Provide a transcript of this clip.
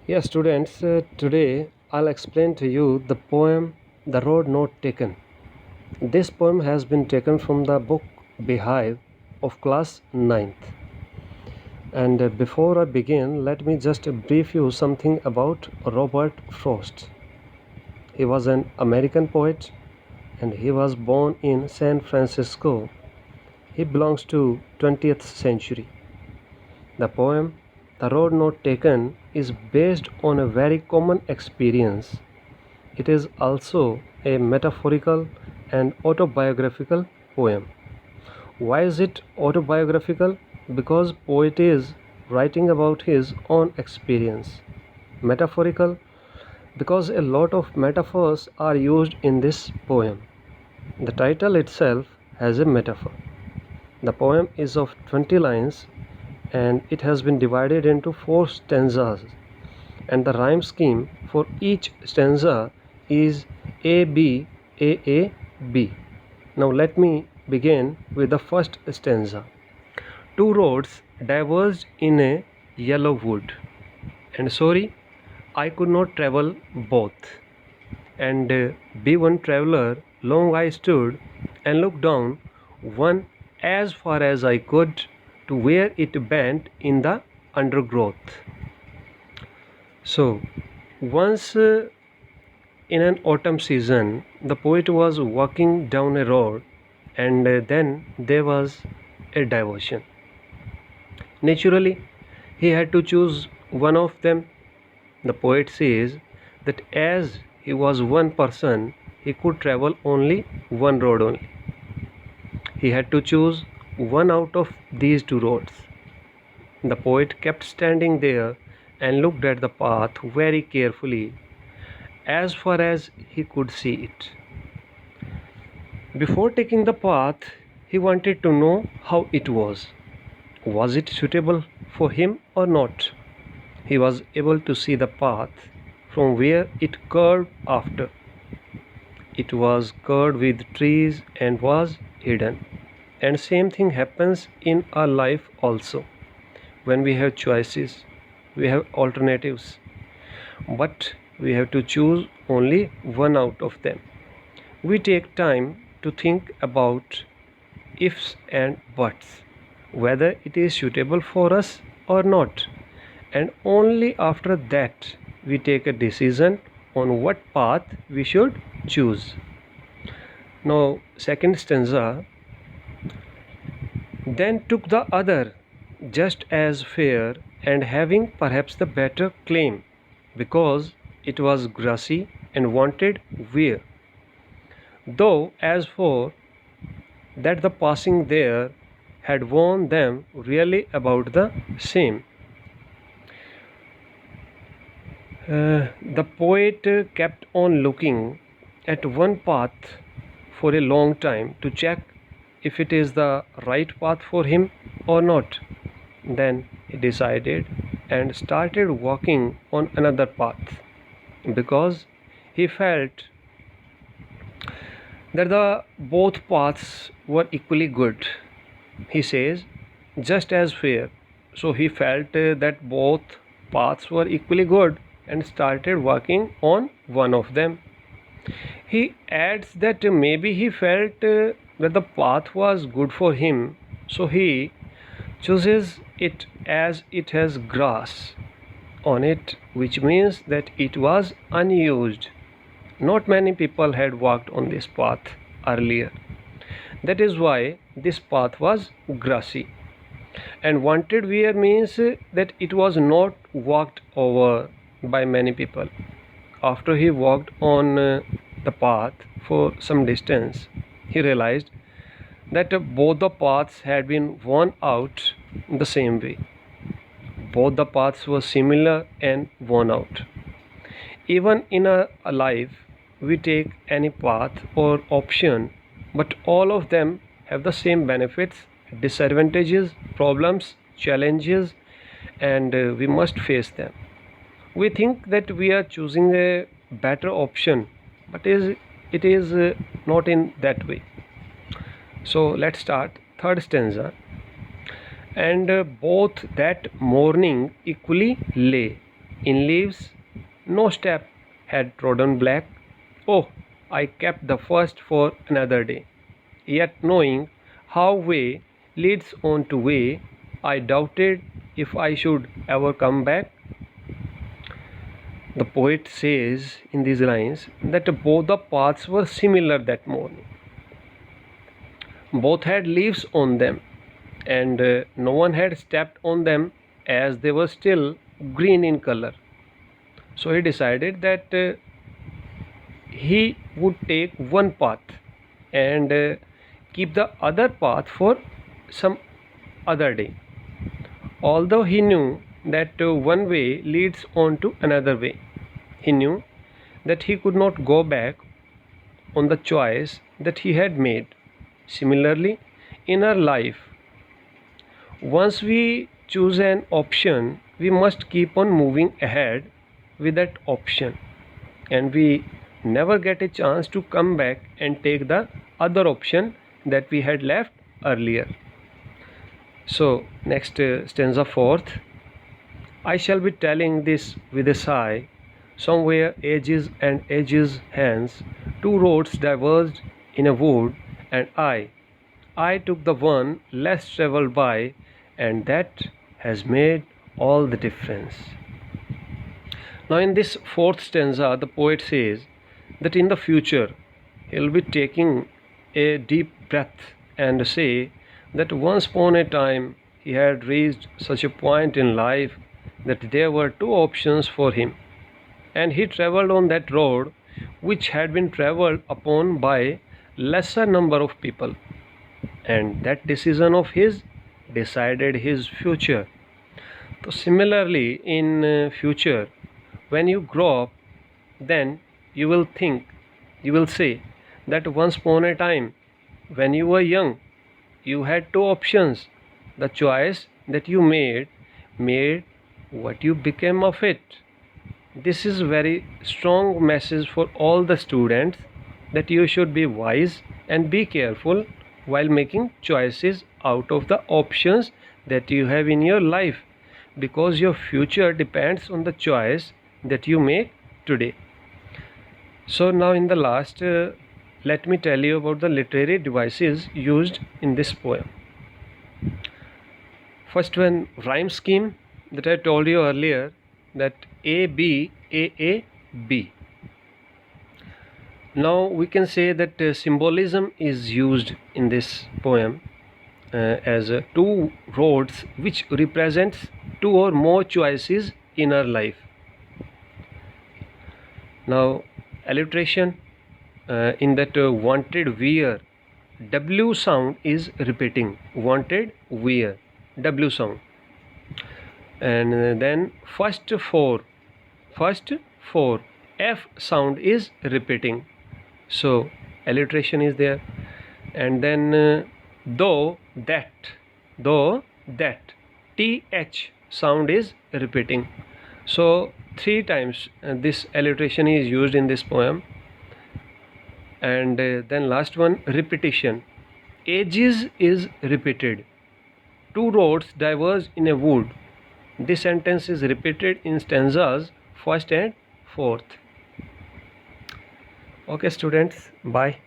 Yes, students, today I'll explain to you the poem The Road Not Taken. This poem has been taken from the book Beehive of class 9th. And before I begin, let me just brief you something about Robert Frost. He was an American poet and he was born in San Francisco. He belongs to 20th century. The poem The Road Not Taken is based on a very common experience. It is also a metaphorical and autobiographical poem. Why is it autobiographical? Because poet is writing about his own experience. Metaphorical because a lot of metaphors are used in this poem. The title itself has a metaphor. The poem is of 20 lines and it has been divided into 4 stanzas, and the rhyme scheme for each stanza is A B A A B. Now let me begin with the first stanza. Two roads diverged in a yellow wood, and sorry, I could not travel both. And be one traveler, long I stood and looked down one as far as I could to where it bent in the undergrowth. So, once in an autumn season, the poet was walking down a road, and then there was a diversion. Naturally, he had to choose one of them. The poet says that as he was one person, he could travel only one road only. He had to choose one out of these two roads. The poet kept standing there and looked at the path very carefully as far as he could see it. Before taking the path, he wanted to know how it was. Was it suitable for him or not? He was able to see the path from where it curved after. It was covered with trees and was hidden. And same thing happens in our life also. When we have choices, we have alternatives, but we have to choose only one out of them. We take time to think about ifs and buts, whether it is suitable for us or not, and only after that we take a decision on what path we should choose. Now, second stanza, then took the other just as fair and having perhaps the better claim, because it was grassy and wanted wear. Though as for that the passing there had warned them really about the same. The poet kept on looking at one path for a long time to check if it is the right path for him or not. Then he decided and started walking on another path because he felt that the both paths were equally good. He says, just as fair. So he felt that both paths were equally good and started walking on one of them. He adds that maybe he felt that the path was good for him, so he chooses it as it has grass on it, which means that it was unused. Not many people had walked on this path earlier. That is why this path was grassy. And wanted wear means that it was not walked over by many people. After he walked on the path for some distance, he realized that both the paths had been worn out the same way. Both the paths were similar and worn out. Even in a life, we take any path or option, but all of them have the same benefits, disadvantages, problems, challenges, and we must face them. We think that we are choosing a better option, but it is not in that way. So let's start. Third stanza. And both that morning equally lay. In leaves, no step had trodden black. Oh, I kept the first for another day. Yet knowing how way leads on to way, I doubted if I should ever come back. The poet says in these lines that both the paths were similar that morning. Both had leaves on them, and no one had stepped on them as they were still green in color. So he decided that he would take one path and keep the other path for some other day. Although he knew that one way leads on to another way, he knew that he could not go back on the choice that he had made. Similarly, in our life, once we choose an option, we must keep on moving ahead with that option, and we never get a chance to come back and take the other option that we had left earlier. So, next stanza fourth. I shall be telling this with a sigh. Somewhere ages and ages hence, two roads diverged in a wood, and I took the one less traveled by, and that has made all the difference. Now, in this fourth stanza, the poet says that in the future he'll be taking a deep breath and say that once upon a time he had reached such a point in life that there were two options for him, and he traveled on that road which had been traveled upon by lesser number of people, and that decision of his decided his future. So similarly, in future, when you grow up, then you will think, you will say that once upon a time when you were young, you had two options. The choice that you made what you became of it. This is very strong message for all the students, that you should be wise and be careful while making choices out of the options that you have in your life, because your future depends on the choice that you make today. So now in the last, let me tell you about the literary devices used in this poem. First one, rhyme scheme that I told you earlier, that A B A A B. Now we can say that symbolism is used in this poem as two roads which represents two or more choices in our life. Now alliteration, in that wanted wear, W sound is repeating, wanted wear, W sound. And then first four, F sound is repeating, so alliteration is there. And then though that, TH sound is repeating, so three times this alliteration is used in this poem. And then last one, repetition, ages is repeated, two roads diverge in a wood. This sentence is repeated in stanzas first and fourth. Okay students, bye.